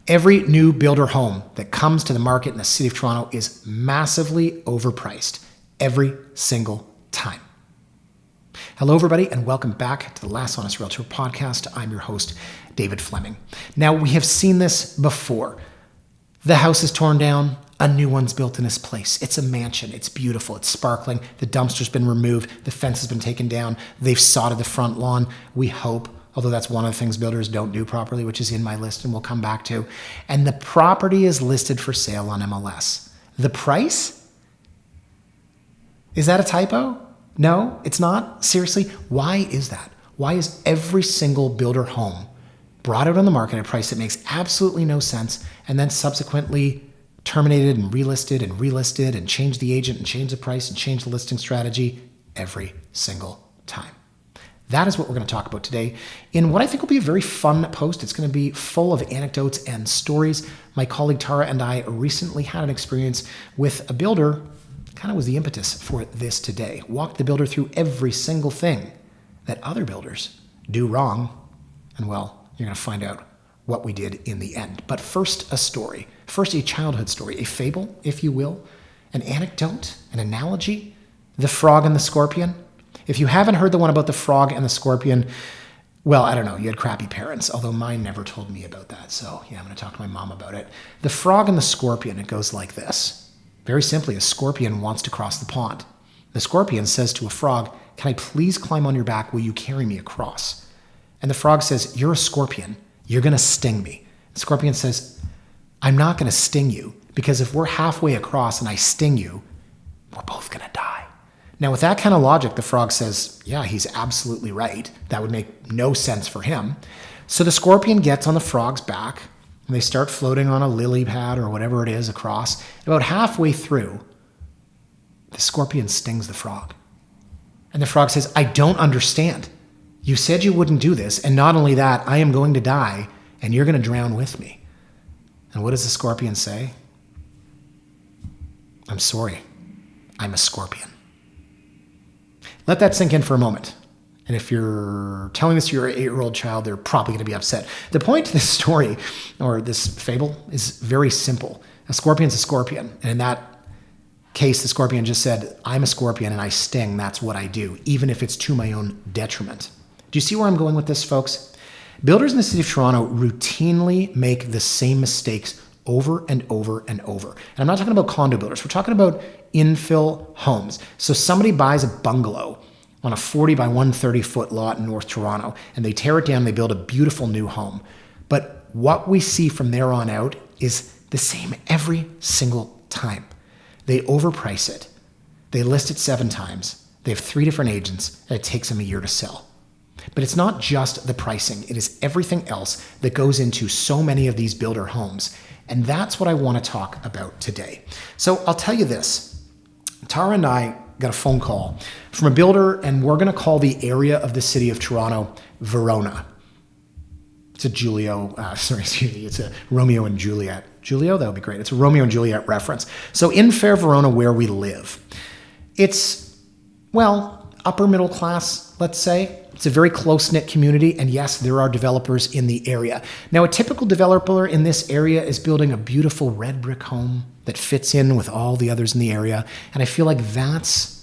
Every new builder home that comes to the market in the city of Toronto is massively overpriced every single time. Hello, everybody, and welcome back to the Last Honest Realtor podcast. I'm your host, David Fleming. Now, we have seen this before. The house is torn down, a new one's built in its place. It's a mansion, it's beautiful, it's sparkling, the dumpster's been removed, the fence has been taken down, they've sodded the front lawn, we hope, although that's one of the things builders don't do properly, which is in my list and we'll come back to. And the property is listed for sale on MLS. The price? Is that a typo? No, it's not? Seriously? Why is that? Why is every single builder home brought out on the market at a price that makes absolutely no sense and then subsequently terminated and relisted and changed the agent and changed the price and changed the listing strategy every single time? That is what we're going to talk about today in what I think will be a very fun post. It's going to be full of anecdotes and stories. My colleague Tara and I recently had an experience with a builder, kind of was the impetus for this today. Walked the builder through every single thing that other builders do wrong. And well, you're going to find out what we did in the end. But first, a story. First, a childhood story, a fable, if you will, an anecdote, an analogy, the frog and the scorpion. If you haven't heard the one about the frog and the scorpion, well, I don't know, you had crappy parents, although mine never told me about that. So yeah, I'm going to talk to my mom about it. The frog and the scorpion, it goes like this. Very simply, a scorpion wants to cross the pond. The scorpion says to a frog, "Can I please climb on your back? Will you carry me across?" And the frog says, "You're a scorpion. You're going to sting me." The scorpion says, "I'm not going to sting you because if we're halfway across and I sting you, we're both going to die." Now, with that kind of logic, the frog says, yeah, he's absolutely right. That would make no sense for him. So the scorpion gets on the frog's back, and they start floating on a lily pad or whatever it is across. About halfway through, the scorpion stings the frog. And the frog says, "I don't understand. You said you wouldn't do this, and not only that, I am going to die, and you're going to drown with me." And what does the scorpion say? "I'm sorry. I'm a scorpion." Let that sink in for a moment. And if you're telling this to your 8-year-old child, they're probably going to be upset. The point to this story, or this fable, is very simple. A scorpion's a scorpion. And in that case, the scorpion just said, "I'm a scorpion and I sting. That's what I do, even if it's to my own detriment." Do you see where I'm going with this, folks? Builders in the city of Toronto routinely make the same mistakes over and over and over. And I'm not talking about condo builders. We're talking about infill homes. So somebody buys a bungalow on a 40 by 130 foot lot in North Toronto, and they tear it down, they build a beautiful new home. But what we see from there on out is the same every single time. They overprice it. They list it 7 times. They have 3 different agents, and it takes them a year to sell. But it's not just the pricing. It is everything else that goes into so many of these builder homes. And that's what I want to talk about today. So I'll tell you this. Tara and I got a phone call from a builder, and we're going to call the area of the city of Toronto Verona. It's a Romeo and Juliet. Julio, that would be great. It's a Romeo and Juliet reference. So in fair Verona, where we live, it's, well, upper middle class, let's say. It's a very close-knit community, and yes, there are developers in the area. Now, a typical developer in this area is building a beautiful red brick home that fits in with all the others in the area, and I feel like that's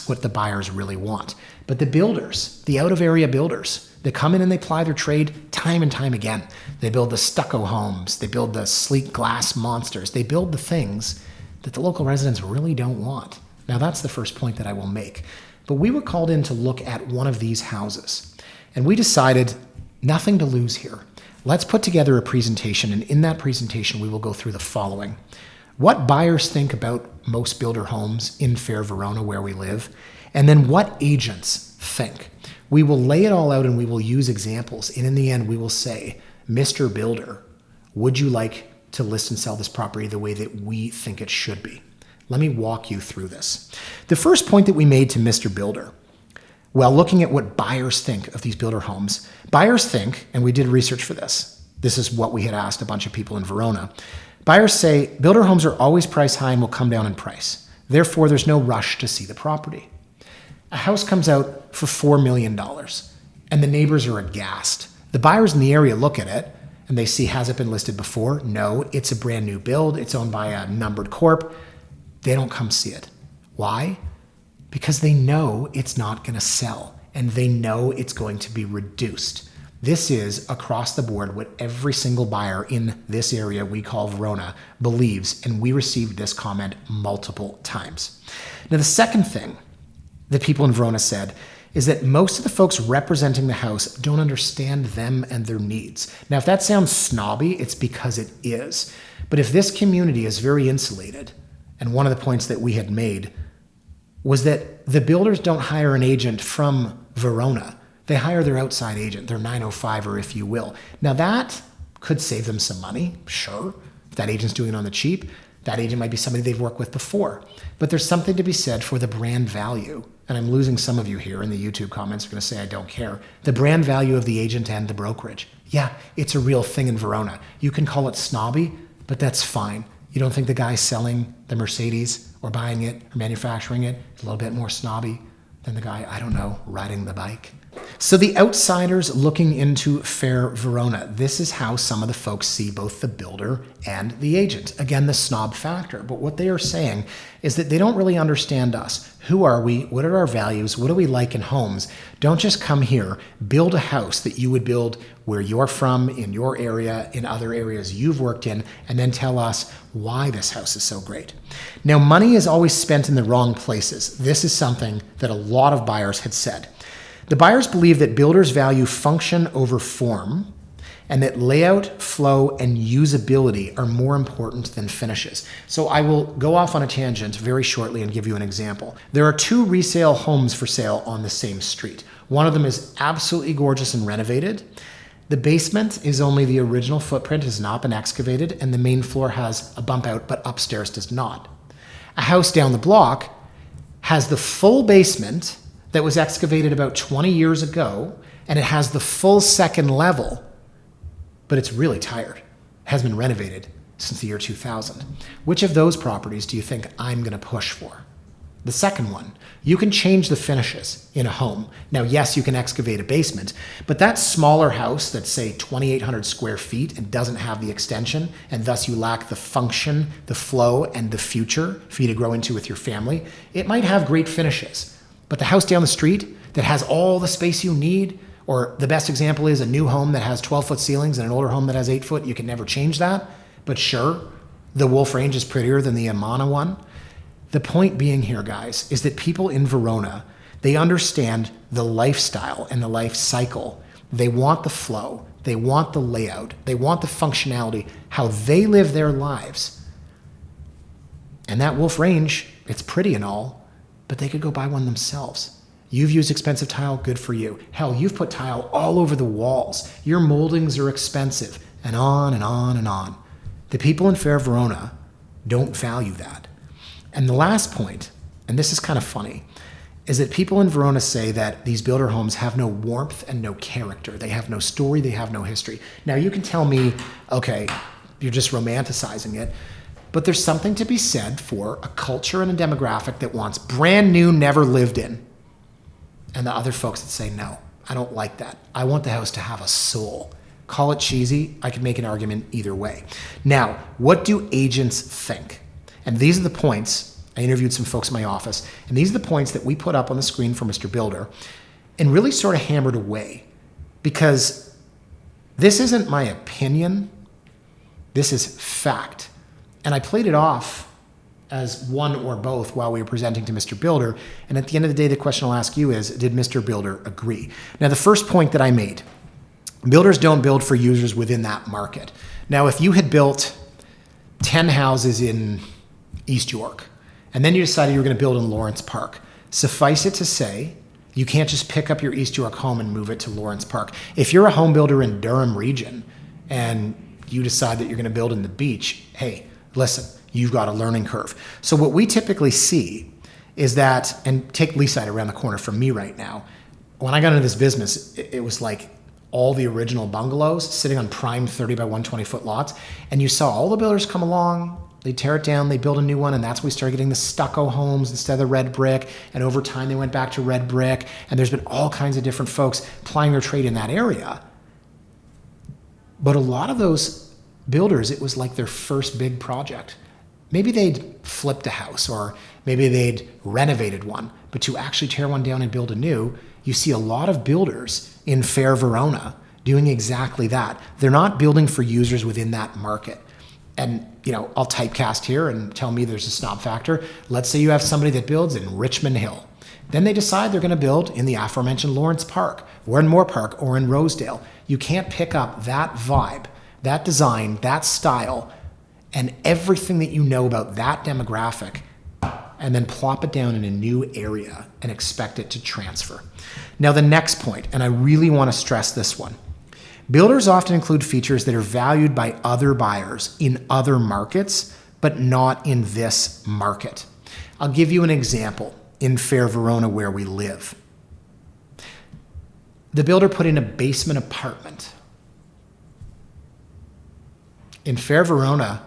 what the buyers really want. But the builders, the out-of-area builders, they come in and they ply their trade time and time again. They build the stucco homes, they build the sleek glass monsters, they build the things that the local residents really don't want. Now, that's the first point that I will make. But we were called in to look at one of these houses, and we decided nothing to lose here. Let's put together a presentation, and in that presentation, we will go through the following. What buyers think about most builder homes in fair Verona, where we live, and then what agents think. We will lay it all out, and we will use examples, and in the end, we will say, "Mr. Builder, would you like to list and sell this property the way that we think it should be?" Let me walk you through this. The first point that we made to Mr. Builder, well, looking at what buyers think of these builder homes, buyers think, and we did research for this. This is what we had asked a bunch of people in Verona. Buyers say builder homes are always priced high and will come down in price. Therefore, there's no rush to see the property. A house comes out for $4 million, and the neighbors are aghast. The buyers in the area look at it, and they see, has it been listed before? No, it's a brand new build. It's owned by a numbered corp. They don't come see it. Why? Because they know it's not going to sell, and they know it's going to be reduced. This is across the board what every single buyer in this area we call Verona believes, and we received this comment multiple times. Now, the second thing that people in Verona said is that most of the folks representing the house don't understand them and their needs. Now, if that sounds snobby, it's because it is. But if this community is very insulated, and one of the points that we had made was that the builders don't hire an agent from Verona. They hire their outside agent, their 905er, if you will. Now, that could save them some money, sure. If that agent's doing it on the cheap, that agent might be somebody they've worked with before. But there's something to be said for the brand value. And I'm losing some of you here in the YouTube comments are going to say I don't care. The brand value of the agent and the brokerage. Yeah, it's a real thing in Verona. You can call it snobby, but that's fine. You don't think the guy selling the Mercedes or buying it or manufacturing it is a little bit more snobby than the guy, I don't know, riding the bike? So the outsiders looking into fair Verona, this is how some of the folks see both the builder and the agent. Again, the snob factor. But what they are saying is that they don't really understand us. Who are we? What are our values? What do we like in homes? Don't just come here, build a house that you would build where you're from, in your area, in other areas you've worked in, and then tell us why this house is so great. Now, money is always spent in the wrong places. This is something that a lot of buyers had said. The buyers believe that builders value function over form, and that layout, flow, and usability are more important than finishes. So I will go off on a tangent very shortly and give you an example. There are 2 resale homes for sale on the same street. One of them is absolutely gorgeous and renovated. The basement is only the original footprint, has not been excavated, and the main floor has a bump out, but upstairs does not. A house down the block has the full basement that was excavated about 20 years ago, and it has the full second level, but it's really tired. It hasn't been renovated since the year 2000. Which of those properties do you think I'm gonna push for? The second one. You can change the finishes in a home. Now, yes, you can excavate a basement, but that smaller house that's, say, 2,800 square feet and doesn't have the extension, and thus you lack the function, the flow, and the future for you to grow into with your family, it might have great finishes. But the house down the street that has all the space you need, or the best example is a new home that has 12-foot ceilings and an older home that has 8-foot, you can never change that. But sure, the Wolf Range is prettier than the Amana one. The point being here, guys, is that people in Verona, they understand the lifestyle and the life cycle. They want the flow. They want the layout. They want the functionality, how they live their lives. And that Wolf Range, it's pretty and all, but they could go buy one themselves. You've used expensive tile, good for you. Hell, you've put tile all over the walls. Your moldings are expensive, and on and on and on. The people in fair Verona don't value that. And the last point, and this is kind of funny, is that people in Verona say that these builder homes have no warmth and no character. They have no story, they have no history. Now you can tell me, okay, you're just romanticizing it, but there's something to be said for a culture and a demographic that wants brand new, never lived in. And the other folks that say, no, I don't like that. I want the house to have a soul. Call it cheesy. I could make an argument either way. Now, what do agents think? And these are the points. I interviewed some folks in my office, and these are the points that we put up on the screen for Mr. Builder and really sort of hammered away, because this isn't my opinion. This is fact. And I played it off as one or both while we were presenting to Mr. Builder. And at the end of the day, the question I'll ask you is, did Mr. Builder agree? Now, the first point that I made, builders don't build for users within that market. Now, if you had built 10 houses in East York, and then you decided you were going to build in Lawrence Park, suffice it to say, you can't just pick up your East York home and move it to Lawrence Park. If you're a home builder in Durham region and you decide that you're going to build in the beach, hey, listen, you've got a learning curve. So what we typically see is that, and take Leaside around the corner from me right now. When I got into this business, it was like all the original bungalows sitting on prime 30 by 120 foot lots. And you saw all the builders come along, they tear it down, they build a new one, and that's when we started getting the stucco homes instead of the red brick. And over time, they went back to red brick. And there's been all kinds of different folks plying their trade in that area. But a lot of those builders, it was like their first big project. Maybe they'd flipped a house or maybe they'd renovated one, but to actually tear one down and build a new, you see a lot of builders in Fair Verona doing exactly that. They're not building for users within that market. And, I'll typecast here and tell me there's a snob factor. Let's say you have somebody that builds in Richmond Hill. Then they decide they're going to build in the aforementioned Lawrence Park or in Moore Park or in Rosedale. You can't pick up that vibe, that design, that style, and everything that you know about that demographic and then plop it down in a new area and expect it to transfer. Now, the next point, and I really want to stress this one. Builders often include features that are valued by other buyers in other markets, but not in this market. I'll give you an example in Fair Verona where we live. The builder put in a basement apartment. In Fair Verona,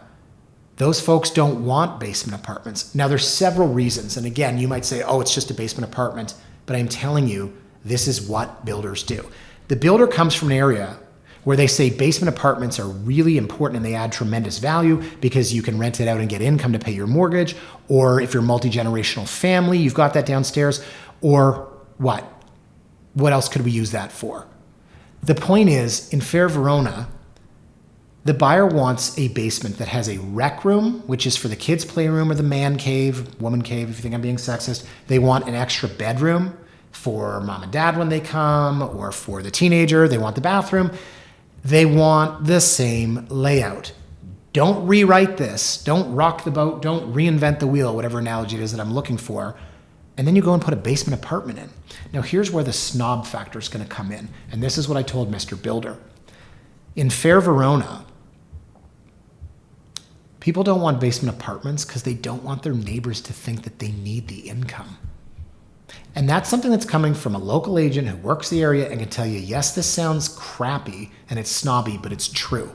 those folks don't want basement apartments. Now, there's several reasons. And again, you might say, oh, it's just a basement apartment. But I'm telling you, this is what builders do. The builder comes from an area where they say basement apartments are really important and they add tremendous value because you can rent it out and get income to pay your mortgage. Or if you're a multi-generational family, you've got that downstairs. Or what? What else could we use that for? The point is, in Fair Verona, the buyer wants a basement that has a rec room, which is for the kids' playroom or the man cave, woman cave, if you think I'm being sexist. They want an extra bedroom for mom and dad when they come, or for the teenager. They want the bathroom. They want the same layout. Don't rewrite this. Don't rock the boat. Don't reinvent the wheel, whatever analogy it is that I'm looking for. And then you go and put a basement apartment in. Now, here's where the snob factor is going to come in. And this is what I told Mr. Builder. In Fair Verona, people don't want basement apartments because they don't want their neighbors to think that they need the income. And that's something that's coming from a local agent who works the area and can tell you, yes, this sounds crappy and it's snobby, but it's true.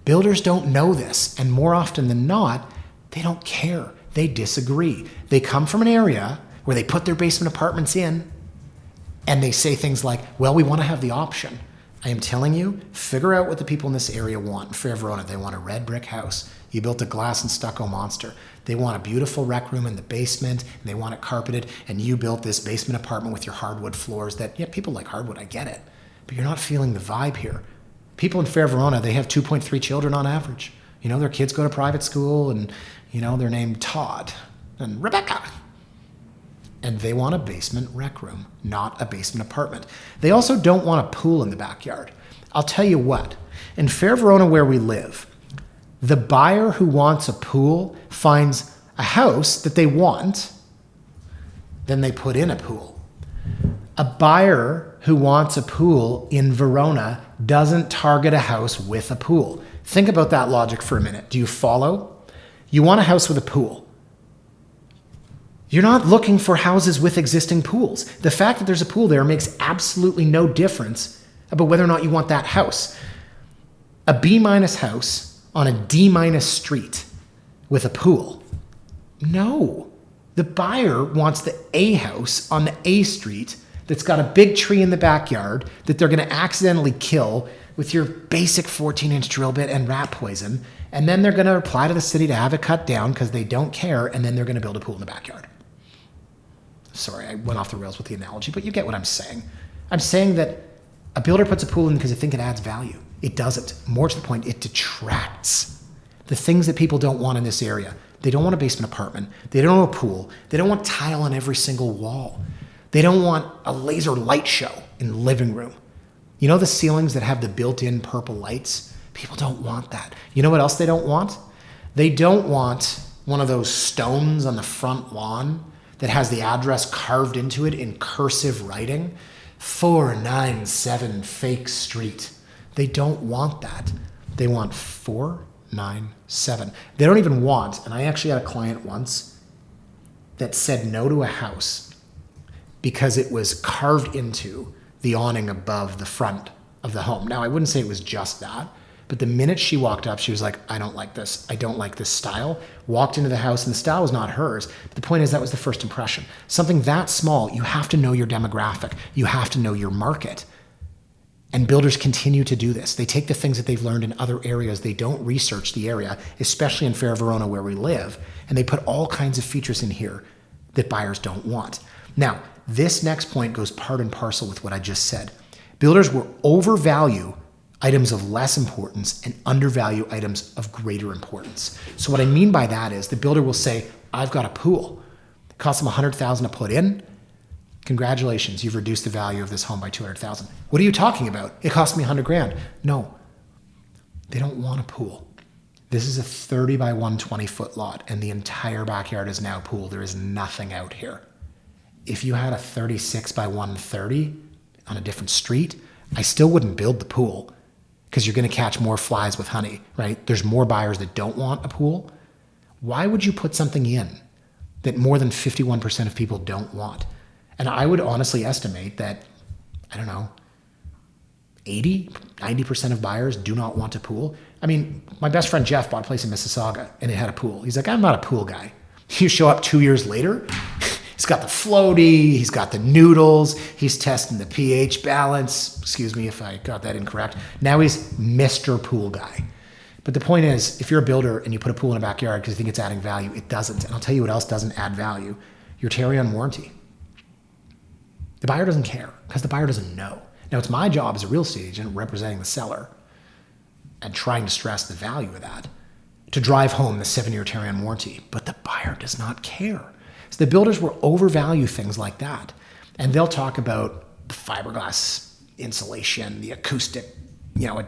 Builders don't know this. And more often than not, they don't care. They disagree. They come from an area where they put their basement apartments in and they say things like, well, we want to have the option. I am telling you, figure out what the people in this area want. In Fair Verona, they want a red brick house. You built a glass and stucco monster. They want a beautiful rec room in the basement, and they want it carpeted, and you built this basement apartment with your hardwood floors that, yeah, people like hardwood, I get it, but you're not feeling the vibe here. People in Fair Verona, they have 2.3 children on average. Their kids go to private school, and, they're named Todd and Rebecca. And they want a basement rec room, not a basement apartment. They also don't want a pool in the backyard. I'll tell you what, in Fair Verona where we live, the buyer who wants a pool finds a house that they want, then they put in a pool. A buyer who wants a pool in Verona doesn't target a house with a pool. Think about that logic for a minute. Do you follow? You want a house with a pool. You're not looking for houses with existing pools. The fact that there's a pool there makes absolutely no difference about whether or not you want that house. A B- house on a D- street with a pool. No. The buyer wants the A house on the A street that's got a big tree in the backyard that they're going to accidentally kill with your basic 14-inch drill bit and rat poison, and then they're going to apply to the city to have it cut down because they don't care, and then they're going to build a pool in the backyard. Sorry, I went off the rails with the analogy, but you get what I'm saying. I'm saying that a builder puts a pool in because they think it adds value. It doesn't. More to the point, it detracts. The things that people don't want in this area. They don't want a basement apartment. They don't want a pool. They don't want tile on every single wall. They don't want a laser light show in the living room. The ceilings that have the built-in purple lights? People don't want that. You know what else they don't want? They don't want one of those stones on the front lawn that has the address carved into it in cursive writing. 497 Fake Street. They don't want that. They want 497. They don't even want, and I actually had a client once that said no to a house because it was carved into the awning above the front of the home. Now, I wouldn't say it was just that, but the minute she walked up, she was like, I don't like this. I don't like this style. Walked into the house, and the style was not hers. But the point is, that was the first impression. Something that small, you have to know your demographic. You have to know your market. And builders continue to do this. They take the things that they've learned in other areas. They don't research the area, especially in Fair Verona where we live, and they put all kinds of features in here that buyers don't want. Now, this next point goes part and parcel with what I just said. Builders will overvalue items of less importance and undervalue items of greater importance. So what I mean by that is the builder will say, I've got a pool. It costs them $100,000 to put in. Congratulations, you've reduced the value of this home by $200,000. What are you talking about? It cost me $100,000. No, they don't want a pool. This is a 30 by 120 foot lot and the entire backyard is now pool. There is nothing out here. If you had a 36 by 130 on a different street, I still wouldn't build the pool because you're going to catch more flies with honey, right? There's more buyers that don't want a pool. Why would you put something in that more than 51% of people don't want? And I would honestly estimate that, I don't know, 80, 90% of buyers do not want a pool. I mean, my best friend Jeff bought a place in Mississauga and it had a pool. He's like, I'm not a pool guy. You show up 2 years later, he's got the floaty, he's got the noodles, he's testing the pH balance. Excuse me if I got that incorrect. Now he's Mr. Pool Guy. But the point is, if you're a builder and you put a pool in a backyard because you think it's adding value, it doesn't. And I'll tell you what else doesn't add value. Your carry-on warranty. The buyer doesn't care because the buyer doesn't know. Now, it's my job as a real estate agent representing the seller and trying to stress the value of that to drive home the 7-year carry-on warranty, but the buyer does not care. So the builders will overvalue things like that. And they'll talk about the fiberglass insulation, the acoustic,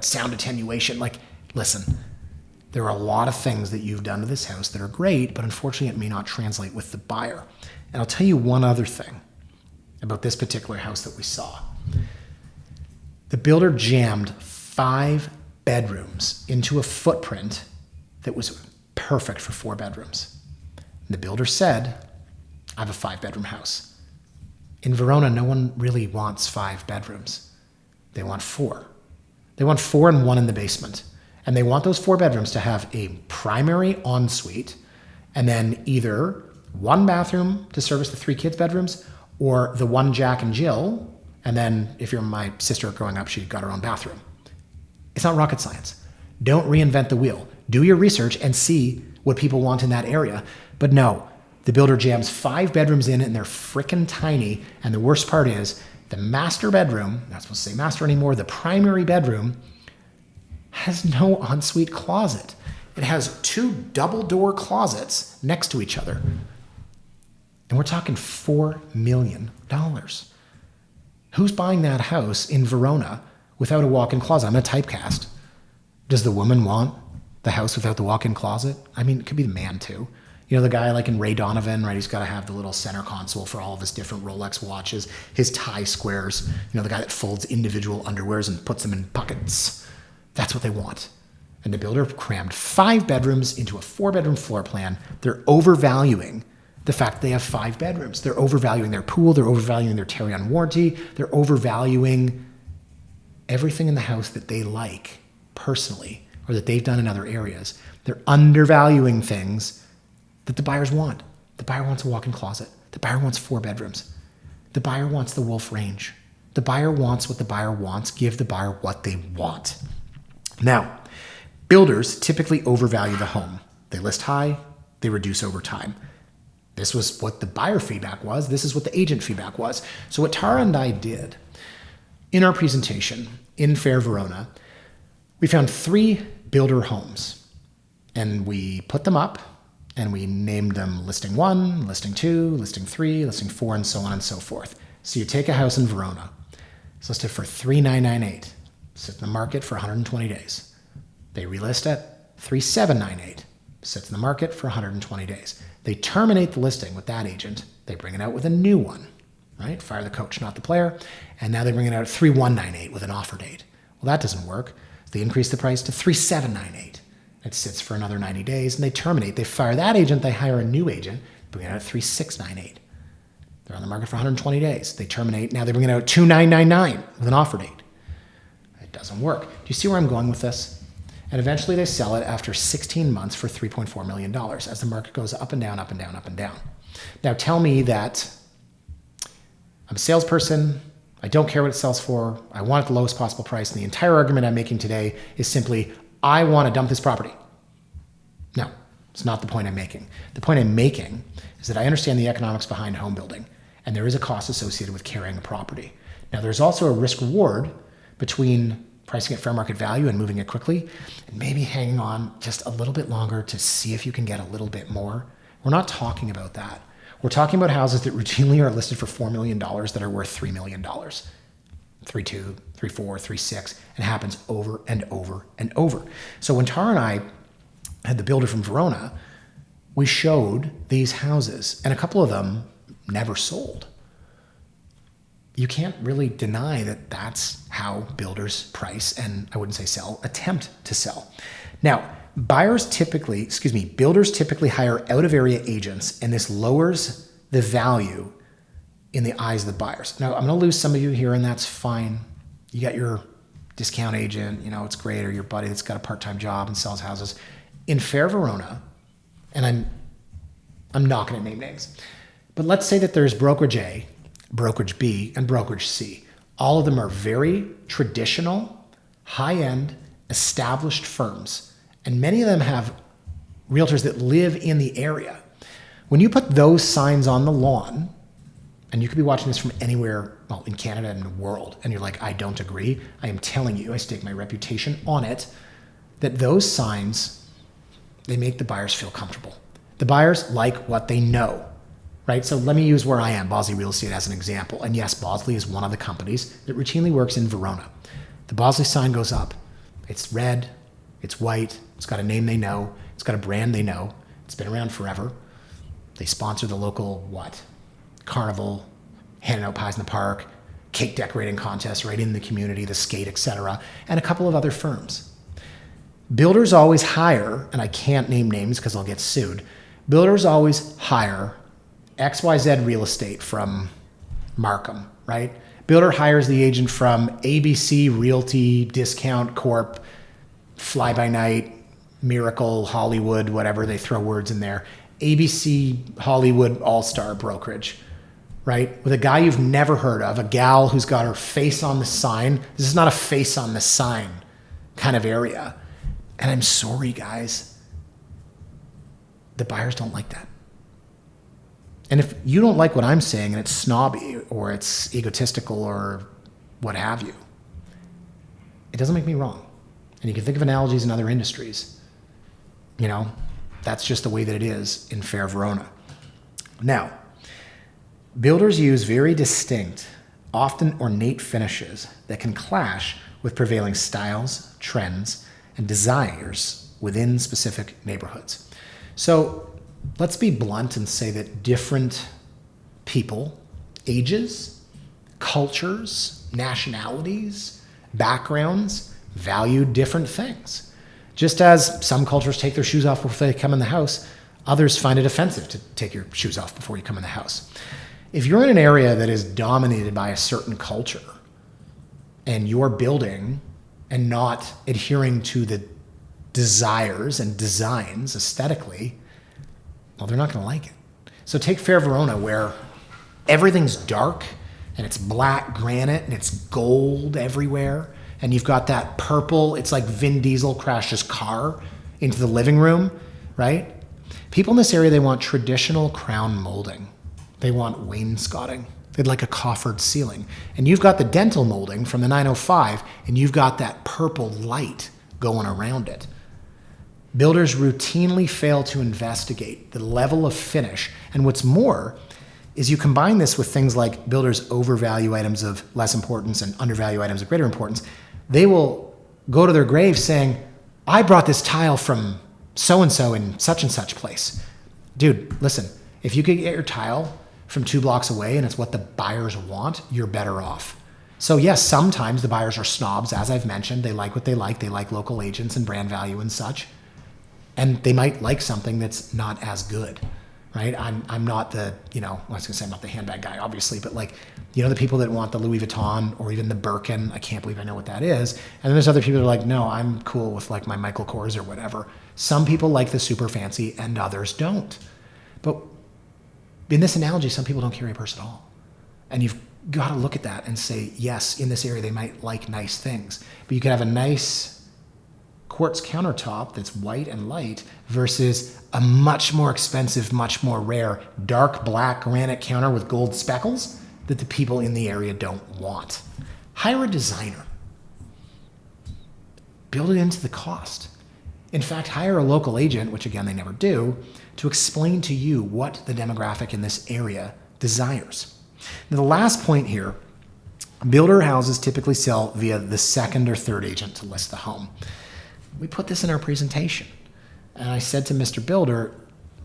sound attenuation. Like, listen, there are a lot of things that you've done to this house that are great, but unfortunately it may not translate with the buyer. And I'll tell you one other thing about this particular house that we saw. The builder jammed 5 bedrooms into a footprint that was perfect for 4 bedrooms. And the builder said, I have a 5-bedroom house. In Verona, no one really wants 5 bedrooms. They want 4. They want 4 and 1 in the basement. And they want those 4 bedrooms to have a primary ensuite and then either 1 bathroom to service the 3 kids' bedrooms or the 1 Jack and Jill. And then if you're my sister growing up, she got her own bathroom. It's not rocket science. Don't reinvent the wheel. Do your research and see what people want in that area. But no, the builder jams 5 bedrooms in and they're freaking tiny. And the worst part is the master bedroom, not supposed to say master anymore, the primary bedroom has no ensuite closet. It has 2 double door closets next to each other. And we're talking $4 million. Who's buying that house in Verona without a walk-in closet? I'm going to typecast. Does the woman want the house without the walk-in closet? I mean, it could be the man too. The guy like in Ray Donovan, right? He's got to have the little center console for all of his different Rolex watches, his tie squares, the guy that folds individual underwears and puts them in buckets. That's what they want. And the builder crammed 5 bedrooms into a 4-bedroom floor plan. They're overvaluing the fact that they have 5 bedrooms. They're overvaluing their pool. They're overvaluing their carry-on warranty. They're overvaluing everything in the house that they like personally or that they've done in other areas. They're undervaluing things that the buyers want. The buyer wants a walk-in closet. The buyer wants 4 bedrooms. The buyer wants the wolf range. The buyer wants what the buyer wants. Give the buyer what they want. Now, builders typically overvalue the home. They list high, they reduce over time. This was what the buyer feedback was. This is what the agent feedback was. So what Tara and I did in our presentation in Fair Verona, we found 3 builder homes and we put them up and we named them listing 1, listing 2, listing 3, listing 4, and so on and so forth. So you take a house in Verona, it's listed for $3,998, sits in the market for 120 days. They relist at $3,798, sits in the market for 120 days. They terminate the listing with that agent. They bring it out with a new one, right? Fire the coach, not the player. And now they bring it out at $3,198 with an offer date. Well, that doesn't work. They increase the price to $3,798. It sits for another 90 days and they terminate. They fire that agent. They hire a new agent, bring it out at $3,698. They're on the market for 120 days. They terminate. Now they bring it out at $2,999 with an offer date. It doesn't work. Do you see where I'm going with this? And eventually they sell it after 16 months for $3.4 million as the market goes up and down, up and down, up and down. Now tell me that I'm a salesperson, I don't care what it sells for. I want it the lowest possible price. And the entire argument I'm making today is simply, I want to dump this property. No, it's not the point I'm making. The point I'm making is that I understand the economics behind home building, and there is a cost associated with carrying a property. Now, there's also a risk reward between pricing at fair market value and moving it quickly, and maybe hanging on just a little bit longer to see if you can get a little bit more. We're not talking about that. We're talking about houses that routinely are listed for $4 million that are worth $3 million. 3.2, 3.4, 3.6, and happens over and over and over. So when Tara and I had the builder from Verona, we showed these houses, and a couple of them never sold. You can't really deny that that's how builders price, and I wouldn't say sell, attempt to sell. Now, builders typically hire out-of-area agents, and this lowers the value in the eyes of the buyers. Now, I'm going to lose some of you here, and that's fine. You got your discount agent, it's great, or your buddy that's got a part-time job and sells houses. In Fair Verona, and I'm not going to name names, but let's say that there's brokerage A, brokerage B, and brokerage C. All of them are very traditional, high-end, established firms, and many of them have realtors that live in the area. When you put those signs on the lawn, and you could be watching this from anywhere, well, in Canada and the world, and you're like, I don't agree. I am telling you, I stake my reputation on it, that those signs, they make the buyers feel comfortable. The buyers like what they know, right? So let me use where I am, Bosley Real Estate, as an example. And yes, Bosley is one of the companies that routinely works in Verona. The Bosley sign goes up. It's red, it's white, it's got a name they know, it's got a brand they know, it's been around forever. They sponsor the local, carnival, handing out pies in the park, cake decorating contests right in the community, the skate, etc., and a couple of other firms. Builders always hire, and I can't name names because I'll get sued, builders always hire XYZ Real Estate from Markham, right? Builder hires the agent from ABC Realty, Discount Corp, Fly By Night, Miracle, Hollywood, whatever, they throw words in there. ABC Hollywood All-Star Brokerage, right? With a guy you've never heard of, a gal who's got her face on the sign. This is not a face on the sign kind of area. And I'm sorry, guys. The buyers don't like that. And if you don't like what I'm saying and it's snobby or it's egotistical or what have you, it doesn't make me wrong. And you can think of analogies in other industries. That's just the way that it is in Fair Verona. Now, builders use very distinct, often ornate finishes that can clash with prevailing styles, trends, and desires within specific neighborhoods. So let's be blunt and say that different people, ages, cultures, nationalities, backgrounds value different things. Just as some cultures take their shoes off before they come in the house, others find it offensive to take your shoes off before you come in the house. If you're in an area that is dominated by a certain culture and you're building and not adhering to the desires and designs aesthetically, well, they're not going to like it. So take Fair Verona, where everything's dark and it's black granite and it's gold everywhere. And you've got that purple, it's like Vin Diesel crashed his car into the living room, right? People in this area, they want traditional crown molding. They want wainscoting. They'd like a coffered ceiling. And you've got the dental molding from the 905, and you've got that purple light going around it. Builders routinely fail to investigate the level of finish. And what's more is you combine this with things like builders overvalue items of less importance and undervalue items of greater importance. They will go to their grave saying, I brought this tile from so-and-so in such and such place. Dude, listen, if you could get your tile from 2 blocks away and it's what the buyers want, you're better off. So yes, sometimes the buyers are snobs, as I've mentioned. They like what they like. They like local agents and brand value and such. And they might like something that's not as good, right? I'm not the, I was going to say I'm not the handbag guy, obviously, but the people that want the Louis Vuitton or even the Birkin, I can't believe I know what that is. And then there's other people that are like, no, I'm cool with my Michael Kors or whatever. Some people like the super fancy and others don't. But in this analogy, some people don't carry a purse at all. And you've got to look at that and say, yes, in this area, they might like nice things, but you could have a nice quartz countertop that's white and light versus a much more expensive, much more rare, dark black granite counter with gold speckles that the people in the area don't want. Hire a designer. Build it into the cost. In fact, hire a local agent, which again, they never do, to explain to you what the demographic in this area desires. Now, the last point here, builder houses typically sell via the second or third agent to list the home. We put this in our presentation. And I said to Mr. Builder,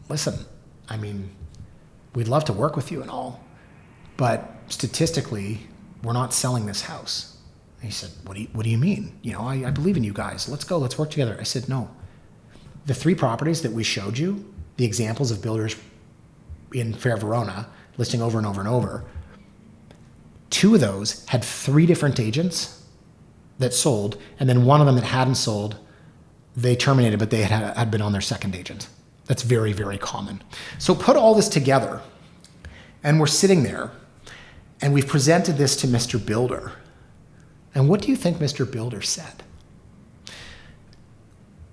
listen, I mean, we'd love to work with you and all, but statistically, we're not selling this house. And he said, what do you mean? You know, I believe in you guys. Let's go, let's work together. I said, no. The 3 properties that we showed you, the examples of builders in Fair Verona listing over and over and over, 2 of those had 3 different agents that sold, and then one of them that hadn't sold, they terminated, but they had been on their second agent. That's very, very common. So put all this together, and we're sitting there, and we've presented this to Mr. Builder. And what do you think Mr. Builder said?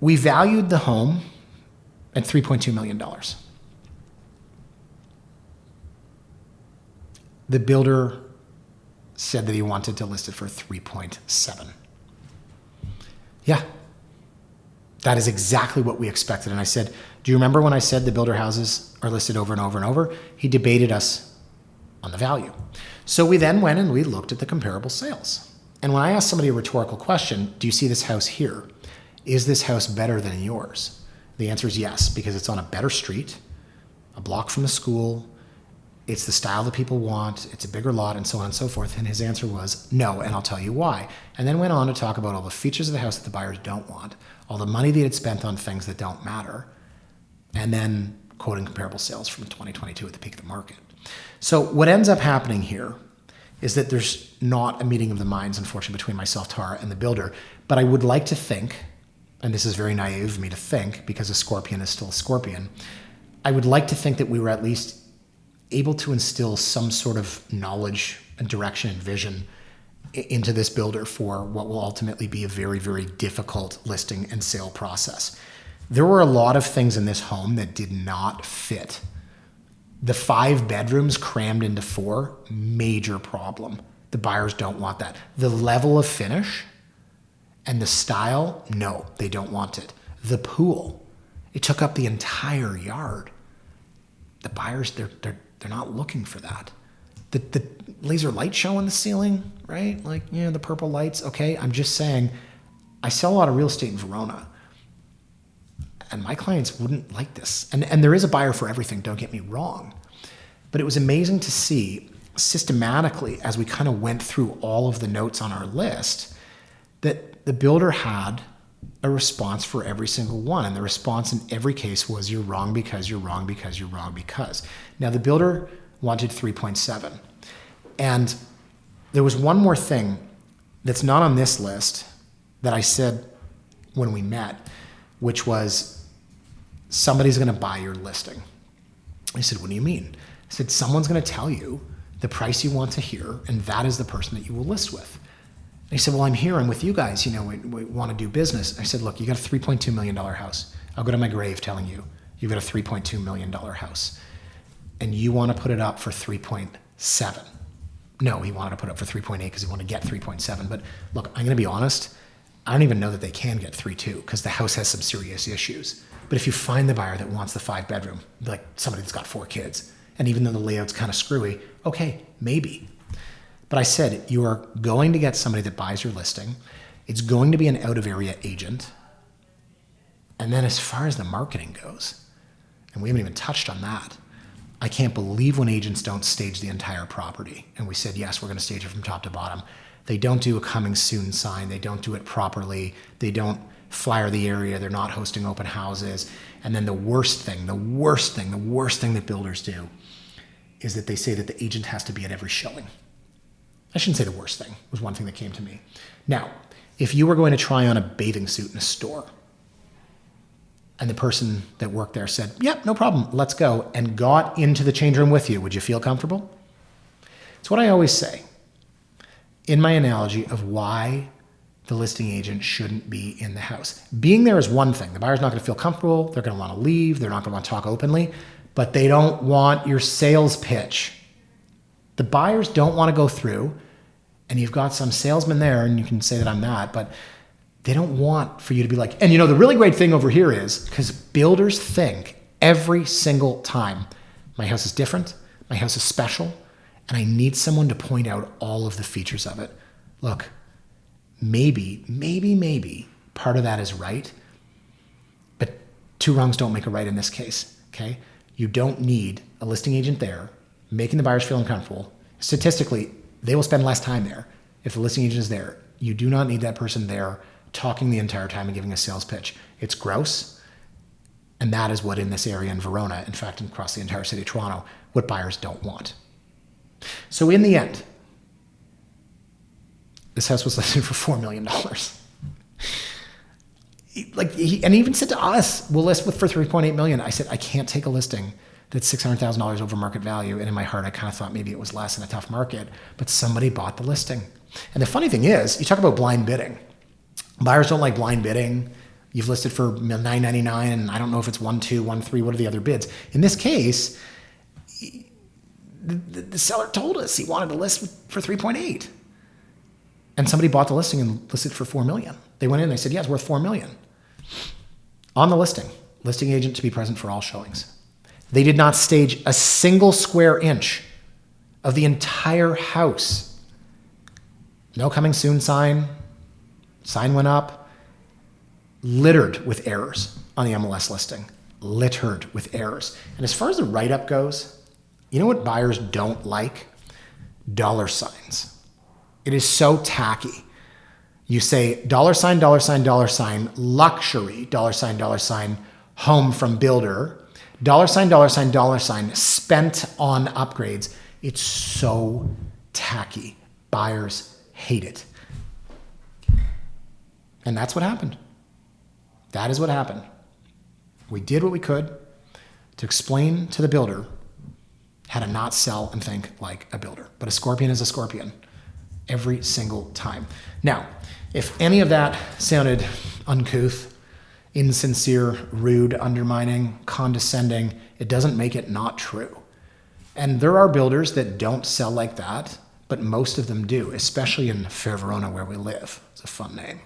We valued the home at $3.2 million. The builder said that he wanted to list it for 3.7. Yeah. That is exactly what we expected. And I said, do you remember when I said the builder houses are listed over and over and over? He debated us on the value. So we then went and we looked at the comparable sales. And when I asked somebody a rhetorical question, do you see this house here? Is this house better than yours? The answer is yes, because it's on a better street, a block from the school. It's the style that people want. It's a bigger lot, and so on and so forth. And his answer was no, and I'll tell you why. And then went on to talk about all the features of the house that the buyers don't want, all the money they had spent on things that don't matter, and then quoting comparable sales from 2022 at the peak of the market. So what ends up happening here is that there's not a meeting of the minds, unfortunately, between myself, Tara, and the builder. But I would like to think, and this is very naive of me to think, because a scorpion is still a scorpion, I would like to think that we were at least able to instill some sort of knowledge and direction and vision into this builder for what will ultimately be a very, very difficult listing and sale process. There were a lot of things in this home that did not fit. The 5 bedrooms crammed into 4, major problem. The buyers don't want that. The level of finish and the style, no, they don't want it. The pool, it took up the entire yard. The buyers, they're not looking for that. The laser light show on the ceiling, right? Like, yeah, the purple lights. Okay, I'm just saying, I sell a lot of real estate in Verona, and my clients wouldn't like this. And there is a buyer for everything, don't get me wrong. But it was amazing to see systematically, as we kind of went through all of the notes on our list, that the builder had a response for every single one. And the response in every case was, you're wrong because you're wrong because you're wrong because. Now, the builder wanted 3.7. And there was one more thing that's not on this list that I said when we met, which was, somebody's going to buy your listing. I said, what do you mean? I said, someone's going to tell you the price you want to hear, and that is the person that you will list with. And he said, well, I'm here. I'm with you guys. You know, we want to do business. I said, look, you got a $3.2 million house. I'll go to my grave telling you, you've got a $3.2 million house. And you want to put it up for 3.7. No, he wanted to put it up for 3.8 because he wanted to get 3.7. But look, I'm going to be honest. I don't even know that they can get 3.2 because the house has some serious issues. But if you find the buyer that wants the 5 bedroom, like somebody that's got 4 kids, and even though the layout's kind of screwy, okay, maybe. But I said, you are going to get somebody that buys your listing. It's going to be an out of area agent. And then as far as the marketing goes, and we haven't even touched on that, I can't believe when agents don't stage the entire property. And we said, yes, we're going to stage it from top to bottom. They don't do a coming soon sign. They don't do it properly. They don't flyer the area. They're not hosting open houses. And then the worst thing that builders do is that they say that the agent has to be at every showing. I shouldn't say the worst thing. It was one thing that came to me. Now, if you were going to try on a bathing suit in a store, and the person that worked there said, yep, no problem, let's go, and got into the change room with you, would you feel comfortable? It's what I always say in my analogy of why the listing agent shouldn't be in the house. Being there is one thing. The buyer's not going to feel comfortable. They're going to want to leave. They're not going to want to talk openly, but they don't want your sales pitch. The buyers don't want to go through, and you've got some salesman there, and you can say that I'm that, but they don't want for you to be like, and the really great thing over here is, because builders think every single time, my house is different, my house is special, and I need someone to point out all of the features of it. Look, maybe part of that is right, but two wrongs don't make a right in this case, okay? You don't need a listing agent there making the buyers feel uncomfortable. Statistically, they will spend less time there if the listing agent is there. You do not need that person there talking the entire time and giving a sales pitch. It's gross, and that is what in this area in Verona, in fact, across the entire city of Toronto, what buyers don't want. So in the end, this house was listed for $4 million. And he even said to us, we'll list for $3.8 million. I said, I can't take a listing that's $600,000 over market value. And in my heart, I kind of thought maybe it was less in a tough market, but somebody bought the listing. And the funny thing is, you talk about blind bidding. Buyers don't like blind bidding. You've listed for $999, and I don't know if it's 1.2, 1.3, what are the other bids? In this case, the seller told us he wanted to list for 3.8. And somebody bought the listing and listed for $4 million. They went in and they said, yeah, it's worth $4 million. On the listing agent to be present for all showings. They did not stage a single square inch of the entire house. No coming soon sign. Sign went up. Littered with errors on the MLS listing. Littered with errors. And as far as the write-up goes, you know what buyers don't like? Dollar signs. It is so tacky. You say $sign, luxury, $sign, home from builder, $sign, spent on upgrades. It's so tacky. Buyers hate it. And that's what happened. That is what happened. We did what we could to explain to the builder how to not sell and think like a builder. But a scorpion is a scorpion. Every single time. Now, if any of that sounded uncouth, insincere, rude, undermining, condescending, it doesn't make it not true. And there are builders that don't sell like that, but most of them do, especially in Fair Verona where we live. It's a fun name.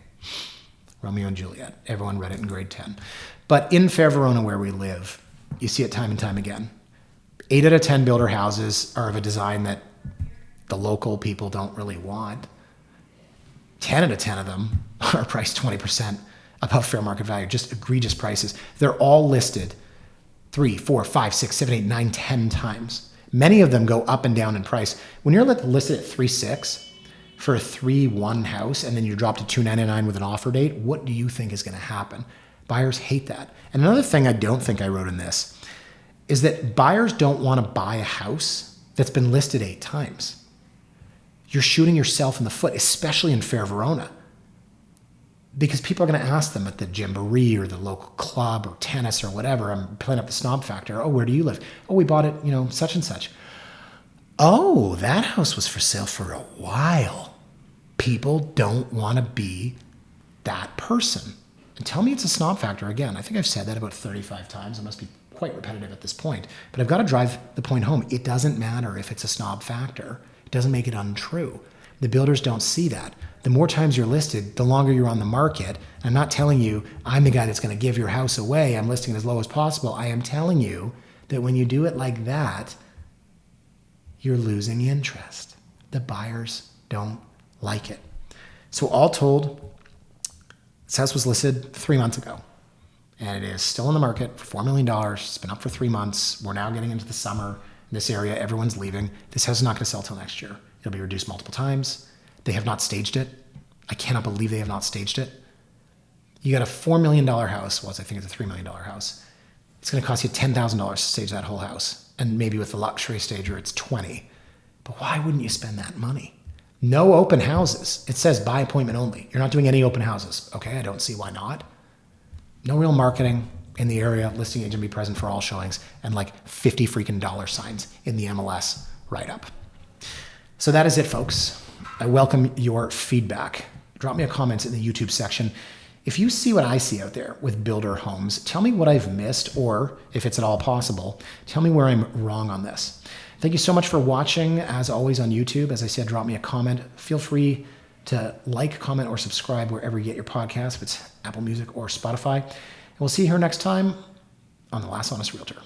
Romeo and Juliet. Everyone read it in grade 10. But in Fair Verona where we live, you see it time and time again. 8 out of 10 builder houses are of a design that the local people don't really want. 10 out of 10 of them are priced 20% above fair market value, just egregious prices. They're all listed 3, 4, 5, 6, 7, 8, 9, 10 times. Many of them go up and down in price. When you're listed at 3.6 for a 3.1 house and then you drop to 2.99 with an offer date, what do you think is going to happen? Buyers hate that. And another thing I don't think I wrote in this is that buyers don't want to buy a house that's been listed 8 times. You're shooting yourself in the foot, especially in Fair Verona, because people are going to ask them at the Jamboree or the local club or tennis or whatever. I'm playing up the snob factor. Oh, where do you live? Oh, we bought it, such and such. Oh, that house was for sale for a while. People don't want to be that person. And tell me it's a snob factor again. I think I've said that about 35 times. I must be quite repetitive at this point, but I've got to drive the point home. It doesn't matter if it's a snob factor. It doesn't make it untrue. The builders don't see that. The more times you're listed, the longer you're on the market. I'm not telling you I'm the guy that's going to give your house away. I'm listing it as low as possible. I am telling you that when you do it like that, you're losing interest. The buyers don't like it. So all told, this house was listed 3 months ago, and it is still in the market for $4 million. It's been up for 3 months. We're now getting into the summer. In this area, everyone's leaving. This house is not going to sell till next year. It'll be reduced multiple times. They have not staged it. I cannot believe they have not staged it. You got a $4 million house. Well, I think it's a $3 million house. It's going to cost you $10,000 to stage that whole house. And maybe with the luxury stager, it's $20,000. But why wouldn't you spend that money? No open houses. It says by appointment only. You're not doing any open houses. Okay, I don't see why not. No real marketing in the area. Listing agent be present for all showings, and like 50 freaking dollar signs in the MLS write-up. So that is it, folks. I welcome your feedback. Drop me a comment in the YouTube section. If you see what I see out there with builder homes, tell me what I've missed, or if it's at all possible, tell me where I'm wrong on this. Thank you so much for watching, as always, on YouTube. As I said, drop me a comment. Feel free to like, comment, or subscribe wherever you get your podcast, if it's Apple Music or Spotify. And we'll see you here next time on The Last Honest Realtor.